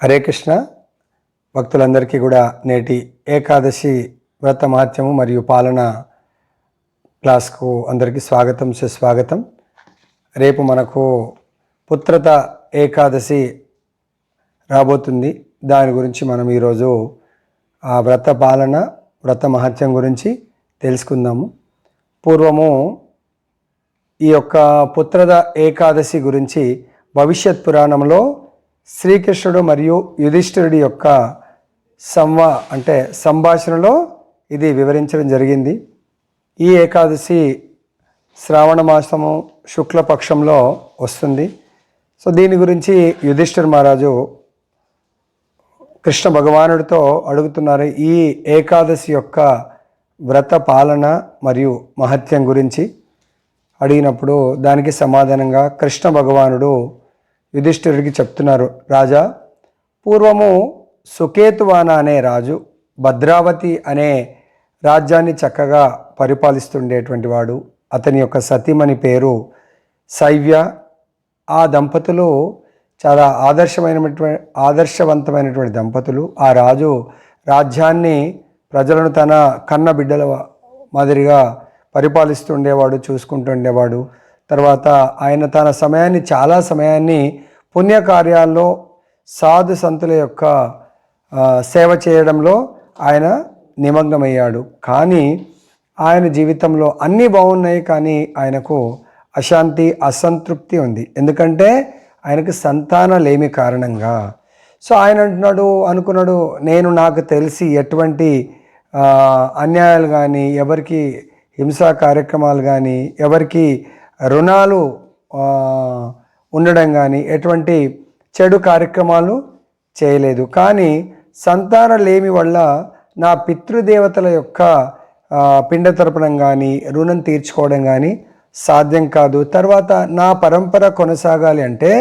హరే కృష్ణ భక్తులందరికీ కూడా నేటి ఏకాదశి వ్రత మహత్యము మరియు పాలన క్లాస్కు అందరికీ స్వాగతం సుస్వాగతం. రేపు మనకు పుత్రత ఏకాదశి రాబోతుంది. దాని గురించి మనం ఈరోజు ఆ వ్రత పాలన వ్రత మహత్యం గురించి తెలుసుకుందాము. పూర్వము ఈ యొక్క పుత్రద ఏకాదశి గురించి భవిష్యత్ పురాణంలో శ్రీకృష్ణుడు మరియు యుధిష్ఠిరుడి యొక్క సంభాషణలో ఇది వివరించడం జరిగింది. ఈ ఏకాదశి శ్రావణ మాసము శుక్లపక్షంలో వస్తుంది. సో దీని గురించి యుధిష్ఠిర మహారాజు కృష్ణ భగవానుడితో అడుగుతున్నారు. ఈ ఏకాదశి యొక్క వ్రత పాలన మరియు మహత్యం గురించి అడిగినప్పుడు దానికి సమాధానంగా కృష్ణ భగవానుడు యుధిష్ఠిరుడికి చెప్తున్నారు. రాజా, పూర్వము సుకేతువాన అనే రాజు భద్రావతి అనే రాజ్యాన్ని చక్కగా పరిపాలిస్తుండేటువంటి వాడు. అతని యొక్క సతీమణి పేరు శైవ్య. ఆ దంపతులు చాలా ఆదర్శవంతమైనటువంటి దంపతులు. ఆ రాజు రాజ్యాన్ని ప్రజలను తన కన్న బిడ్డల మాదిరిగా పరిపాలిస్తుండేవాడు, చూసుకుంటుండేవాడు. తర్వాత ఆయన తన చాలా సమయాన్ని పుణ్యకార్యాల్లో సాధు సంతుల యొక్క సేవ చేయడంలో ఆయన నిమగ్నమయ్యాడు. కానీ ఆయన జీవితంలో అన్నీ బాగున్నాయి, కానీ ఆయనకు అశాంతి అసంతృప్తి ఉంది. ఎందుకంటే ఆయనకు సంతానలేమి కారణంగా. సో ఆయన అనుకున్నాడు, నేను నాకు తెలిసి ఎటువంటి అన్యాయాలు కానీ, ఎవరికి హింసా కార్యక్రమాలు కానీ, ఎవరికి రుణాలు ఉండడం కానీ, ఎటువంటి చెడు కార్యక్రమాలు చేయలేదు. కానీ సంతానలేమి వల్ల నా పితృదేవతల యొక్క పిండ తర్పణం కానీ, రుణం తీర్చుకోవడం కానీ సాధ్యం కాదు. తర్వాత నా పరంపర కొనసాగాలి అంటే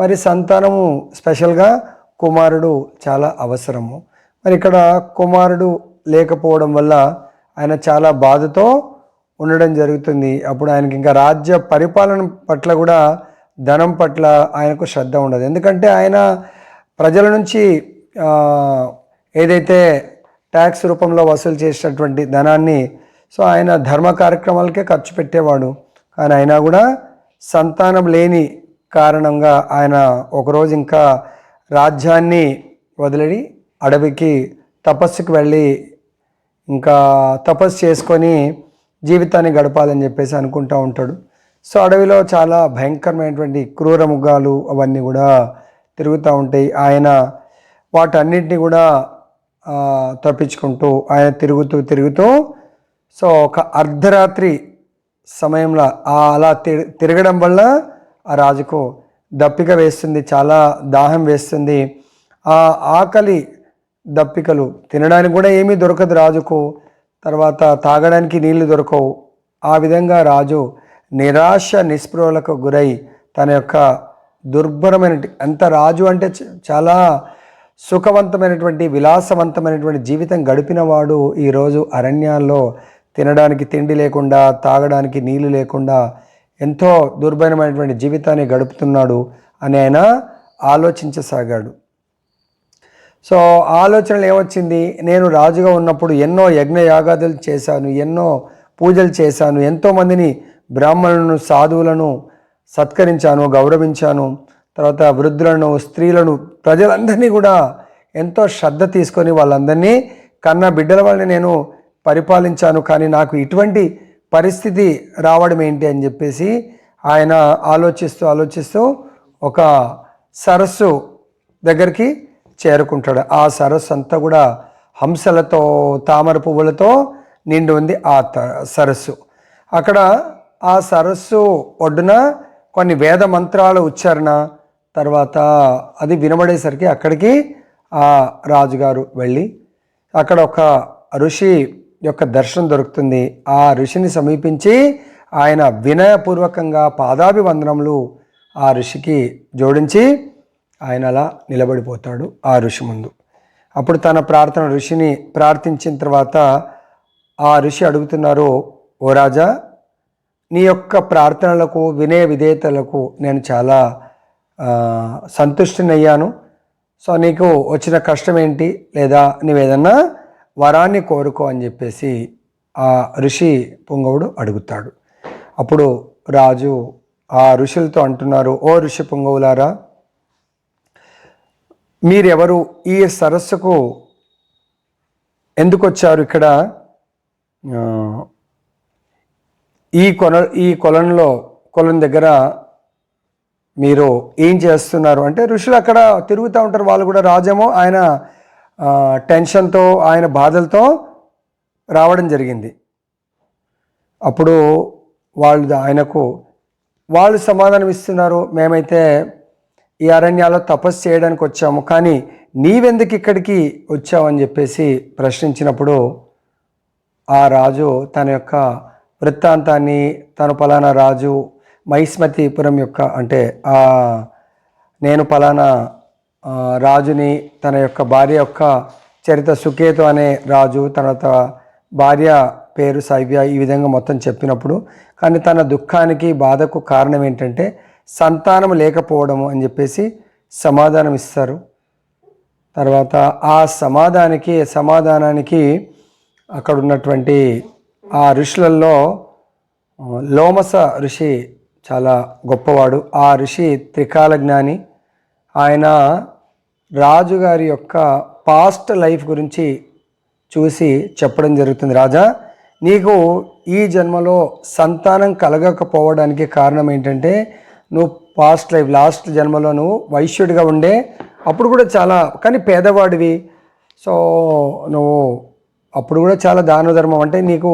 మరి సంతానము, స్పెషల్గా కుమారుడు చాలా అవసరము. మరి ఇక్కడ కుమారుడు లేకపోవడం వల్ల ఆయన చాలా బాధతో ఉండడం జరుగుతుంది. అప్పుడు ఆయనకి ఇంకా రాజ్య పరిపాలన పట్ల కూడా, ధనం పట్ల ఆయనకు శ్రద్ధ ఉండదు. ఎందుకంటే ఆయన ప్రజల నుంచి ఏదైతే ట్యాక్స్ రూపంలో వసూలు చేసినటువంటి ధనాన్ని ఆయన ధర్మ కార్యక్రమాలకే ఖర్చు పెట్టేవాడు. కానీ అయినా కూడా సంతానం లేని కారణంగా ఆయన ఒకరోజు ఇంకా రాజ్యాన్ని వదిలి అడవికి తపస్సుకు వెళ్ళి ఇంకా తపస్సు చేసుకొని జీవితాన్ని గడపాలని చెప్పేసి అనుకుంటూ ఉంటాడు. సో అడవిలో చాలా భయంకరమైనటువంటి క్రూర మృగాలు అవన్నీ కూడా తిరుగుతూ ఉంటాయి. ఆయన వాటన్నిటిని కూడా తప్పించుకుంటూ ఆయన తిరుగుతూ సో ఒక అర్ధరాత్రి సమయంలో అలా తిరగడం వల్ల ఆ రాజుకు దప్పిక వేస్తుంది, చాలా దాహం వేస్తుంది. ఆ ఆకలి దప్పికలు తినడానికి కూడా ఏమీ దొరకదు రాజుకు. తర్వాత తాగడానికి నీళ్లు దొరకవు. ఆ విధంగా రాజు నిరాశ నిస్పృహలకు గురై తన యొక్క దుర్భరమైన, అంత రాజు అంటే చాలా సుఖవంతమైనటువంటి విలాసవంతమైనటువంటి జీవితం గడిపినవాడు ఈరోజు అరణ్యాల్లో తినడానికి తిండి లేకుండా, తాగడానికి నీళ్లు లేకుండా ఎంతో దుర్భరమైనటువంటి జీవితాన్ని గడుపుతున్నాడు అని ఆయన ఆలోచించసాగాడు. సో ఆలోచనలు ఏమొచ్చింది, నేను రాజుగా ఉన్నప్పుడు ఎన్నో యజ్ఞ యాగాదులు చేశాను, ఎన్నో పూజలు చేశాను, ఎంతోమందిని బ్రాహ్మణులను సాధువులను సత్కరించాను, గౌరవించాను. తర్వాత వృద్ధులను, స్త్రీలను, ప్రజలందరినీ కూడా ఎంతో శ్రద్ధ తీసుకొని వాళ్ళందరినీ కన్న బిడ్డల వాళ్ళని నేను పరిపాలించాను. కానీ నాకు ఇటువంటి పరిస్థితి రావడం ఏంటి అని చెప్పేసి ఆయన ఆలోచిస్తూ ఒక సరస్సు దగ్గరికి చేరుకుంటాడు. ఆ సరస్సు అంతా కూడా హంసలతో, తామర పువ్వులతో నిండి ఉంది ఆ సరస్సు. అక్కడ ఆ సరస్సు ఒడ్డున కొన్ని వేద మంత్రాల ఉచ్చారణ, తర్వాత అది వినబడేసరికి అక్కడికి ఆ రాజుగారు వెళ్ళి అక్కడ ఒక ఋషి యొక్క దర్శనం దొరుకుతుంది. ఆ ఋషిని సమీపించి ఆయన వినయపూర్వకంగా పాదాభివందనములు ఆ ఋషికి జోడించి ఆయన అలా నిలబడిపోతాడు ఆ ఋషి ముందు. అప్పుడు తన ఋషిని ప్రార్థించిన తర్వాత ఆ ఋషి అడుగుతున్నారు, ఓ రాజా, నీ యొక్క ప్రార్థనలకు, వినయ విధేయతలకు నేను చాలా సంతుష్టినయ్యాను. సో నీకు వచ్చిన కష్టం ఏంటి, లేదా నువ్వేదన్నా వరాన్ని కోరుకో అని చెప్పేసి ఆ ఋషి పుంగవుడు అడుగుతాడు. అప్పుడు రాజు ఆ ఋషులతో అంటున్నారు, ఓ ఋషి పుంగవులారా, మీరెవరు, ఈ సరస్సుకు ఎందుకు వచ్చారు, ఇక్కడ ఈ కొలను దగ్గర మీరు ఏం చేస్తున్నారు అంటే, ఋషులు అక్కడ తిరుగుతూ ఉంటారు. వాళ్ళు కూడా, రాజేమో ఆయన టెన్షన్తో ఆయన బాధలతో రావడం జరిగింది. అప్పుడు వాళ్ళు సమాధానం ఇస్తున్నారు, మేమైతే ఈ అరణ్యాల్లో తపస్సు చేయడానికి వచ్చాము, కానీ నీవెందుకు ఇక్కడికి వచ్చావు అని చెప్పేసి ప్రశ్నించినప్పుడు ఆ రాజు తన యొక్క వృత్తాంతాన్ని, తను పలానా రాజు మైస్మతిపురం యొక్క అంటే నేను పలానా రాజుని, తన యొక్క భార్య యొక్క చరిత్ర సుకేతు అనే రాజు, తర్వాత భార్య పేరు శైవ్య, ఈ విధంగా మొత్తం చెప్పినప్పుడు, కానీ తన దుఃఖానికి బాధకు కారణం ఏంటంటే సంతానం లేకపోవడము అని చెప్పేసి సమాధానం ఇస్తారు. తర్వాత ఆ సమాధానానికి అక్కడ ఉన్నటువంటి ఆ ఋషులలో లోమస ఋషి చాలా గొప్పవాడు. ఆ ఋషి త్రికాల జ్ఞాని. ఆయన రాజుగారి యొక్క పాస్ట్ లైఫ్ గురించి చూసి చెప్పడం జరుగుతుంది. రాజా, నీకు ఈ జన్మలో సంతానం కలగకపోవడానికి కారణం ఏంటంటే, నువ్వు పాస్ట్ లైఫ్ లాస్ట్ జన్మలో నువ్వు వైశ్యుడిగా ఉండే, అప్పుడు కూడా చాలా కానీ పేదవాడివి. సో నువ్వు అప్పుడు కూడా చాలా దాన ధర్మం అంటే నీకు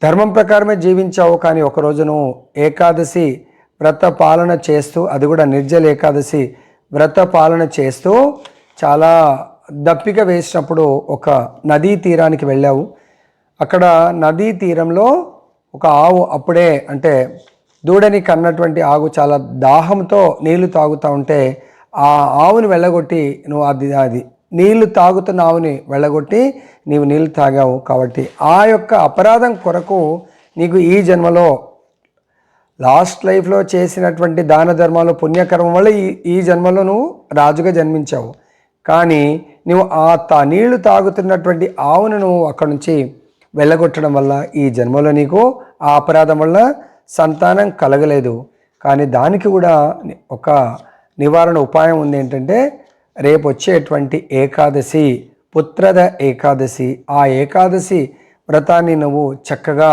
ధర్మం ప్రకారమే జీవించావు. కానీ ఒకరోజు నువ్వు ఏకాదశి వ్రత పాలన చేస్తూ, అది కూడా నిర్జల ఏకాదశి వ్రత పాలన చేస్తూ చాలా దప్పిక వేసినప్పుడు ఒక నదీ తీరానికి వెళ్ళావు. అక్కడ నదీ తీరంలో ఒక ఆవు అప్పుడే అంటే దూడని కన్నటువంటి ఆవు చాలా దాహంతో నీళ్లు తాగుతూ ఉంటే ఆ ఆవుని వెళ్ళగొట్టి నువ్వు అది నీళ్లు తాగుతున్న ఆవుని వెళ్ళగొట్టి నీవు నీళ్ళు తాగావు. కాబట్టి ఆ యొక్క అపరాధం కొరకు నీకు ఈ జన్మలో లాస్ట్ లైఫ్లో చేసినటువంటి దాన ధర్మాలు పుణ్యకర్మం వల్ల ఈ జన్మలో నువ్వు రాజుగా జన్మించావు. కానీ నువ్వు నీళ్లు తాగుతున్నటువంటి ఆవును నువ్వు అక్కడి నుంచి వెళ్ళగొట్టడం వల్ల ఈ జన్మలో నీకు ఆ అపరాధం వల్ల సంతానం కలగలేదు. కానీ దానికి కూడా ఒక నివారణ ఉపాయం ఉంది. ఏంటంటే రేపు వచ్చేటువంటి ఏకాదశి, పుత్రద ఏకాదశి, ఆ ఏకాదశి వ్రతాన్ని నువ్వు చక్కగా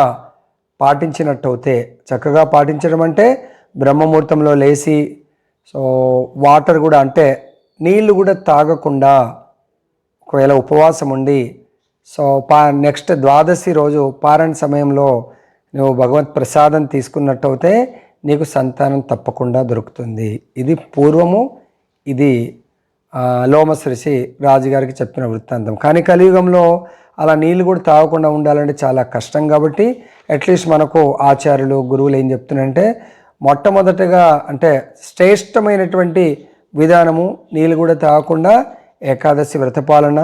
పాటించినట్టయితే, చక్కగా పాటించడం అంటే బ్రహ్మముహూర్తంలో లేచి, సో వాటర్ కూడా అంటే నీళ్ళు కూడా తాగకుండా ఒకవేళ ఉపవాసం ఉండి, సో నెక్స్ట్ ద్వాదశి రోజు పారాయణ సమయంలో నువ్వు భగవత్ ప్రసాదం తీసుకున్నట్టయితే నీకు సంతానం తప్పకుండా దొరుకుతుంది. ఇది పూర్వము, ఇది లోమస్ ఋషి రాజుగారికి చెప్పిన వృత్తాంతం. కానీ కలియుగంలో అలా నీళ్ళు కూడా తాగకుండా ఉండాలంటే చాలా కష్టం. కాబట్టి అట్లీస్ట్ మనకు ఆచార్యులు, గురువులు ఏం చెప్తున్నారంటే, మొట్టమొదటగా అంటే శ్రేష్టమైనటువంటి విధానము నీళ్ళు కూడా తాగకుండా ఏకాదశి వ్రతపాలన.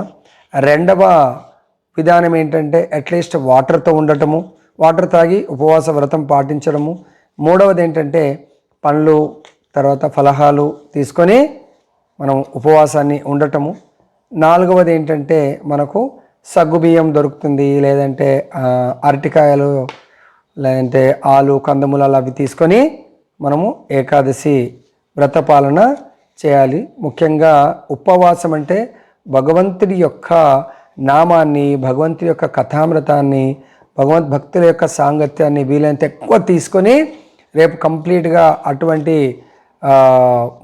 రెండవ విధానం ఏంటంటే అట్లీస్ట్ వాటర్తో ఉండటము, వాటర్ తాగి ఉపవాస వ్రతం పాటించడము. మూడవది ఏంటంటే పండ్లు, తర్వాత ఫలహాలు తీసుకొని మనం ఉపవాసాన్ని ఉండటము. నాలుగవది ఏంటంటే మనకు సగ్గుబియ్యం దొరుకుతుంది, లేదంటే అరటికాయలు, లేదంటే ఆలు, కందమూలాలు అవి తీసుకొని మనము ఏకాదశి వ్రతపాలన చేయాలి. ముఖ్యంగా ఉపవాసం అంటే భగవంతుడి యొక్క నామాన్ని, భగవంతుడి యొక్క కథామృతాన్ని, భగవద్భక్తుల యొక్క సాంగత్యాన్ని వీలైనంత ఎక్కువ తీసుకొని రేపు కంప్లీట్గా అటువంటి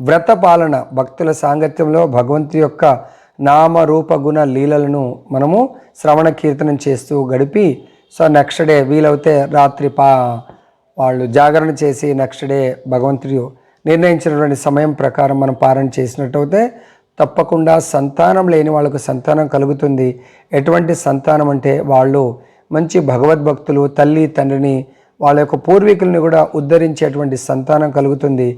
వ్రత పాలన, భక్తుల సాంగత్యంలో భగవంతుడి యొక్క నామ రూప గుణ లీలలను మనము శ్రవణ కీర్తనం చేస్తూ గడిపి, సో నెక్స్ట్ డే వీలవుతే రాత్రి వాళ్ళు జాగరణ చేసి నెక్స్ట్ డే భగవంతుడు నిర్ణయించినటువంటి సమయం ప్రకారం మనం పాలన చేసినట్టయితే తప్పకుండా సంతానం లేని వాళ్ళకు సంతానం కలుగుతుంది. ఎటువంటి సంతానం అంటే వాళ్ళు మంచి భగవద్భక్తులు, తల్లి తండ్రిని, వాళ్ళ యొక్క పూర్వీకుల్ని కూడా ఉద్ధరించేటువంటి సంతానం కలుగుతుంది.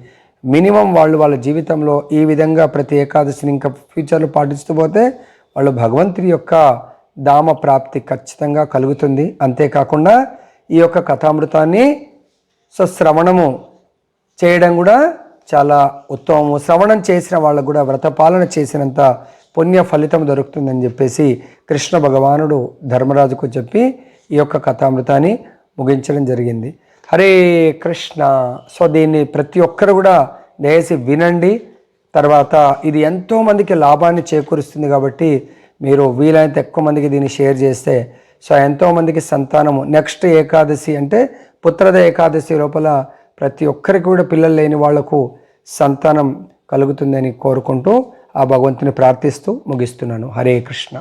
మినిమం వాళ్ళ జీవితంలో ఈ విధంగా ప్రతి ఏకాదశిని ఇంకా ఫ్యూచర్లో పాటిస్తూ పోతే వాళ్ళు భగవంతుడి యొక్క ధామ ప్రాప్తి ఖచ్చితంగా కలుగుతుంది. అంతేకాకుండా ఈ యొక్క కథామృతాన్ని శ్రవణము చేయడం కూడా చాలా ఉత్తమము. శ్రవణం చేసిన వాళ్ళకు కూడా వ్రతపాలన చేసినంత పుణ్య ఫలితం దొరుకుతుందని చెప్పేసి కృష్ణ భగవానుడు ధర్మరాజుకు చెప్పి ఈ యొక్క కథామృతాన్ని ముగించడం జరిగింది. హరే కృష్ణ. సో దీన్ని ప్రతి ఒక్కరు కూడా దయచేసి వినండి. తర్వాత ఇది ఎంతోమందికి లాభాన్ని చేకూరుస్తుంది కాబట్టి మీరు వీలైనంత ఎక్కువ మందికి దీన్ని షేర్ చేస్తే సో ఎంతోమందికి సంతానము నెక్స్ట్ ఏకాదశి అంటే పుత్రద ఏకాదశి లోపల ప్రతి ఒక్కరికి కూడా పిల్లలు లేని వాళ్లకు సంతానం కలుగుతుందని కోరుకుంటూ ఆ భగవంతుని ప్రార్థిస్తూ ముగిస్తున్నాను. హరే కృష్ణ.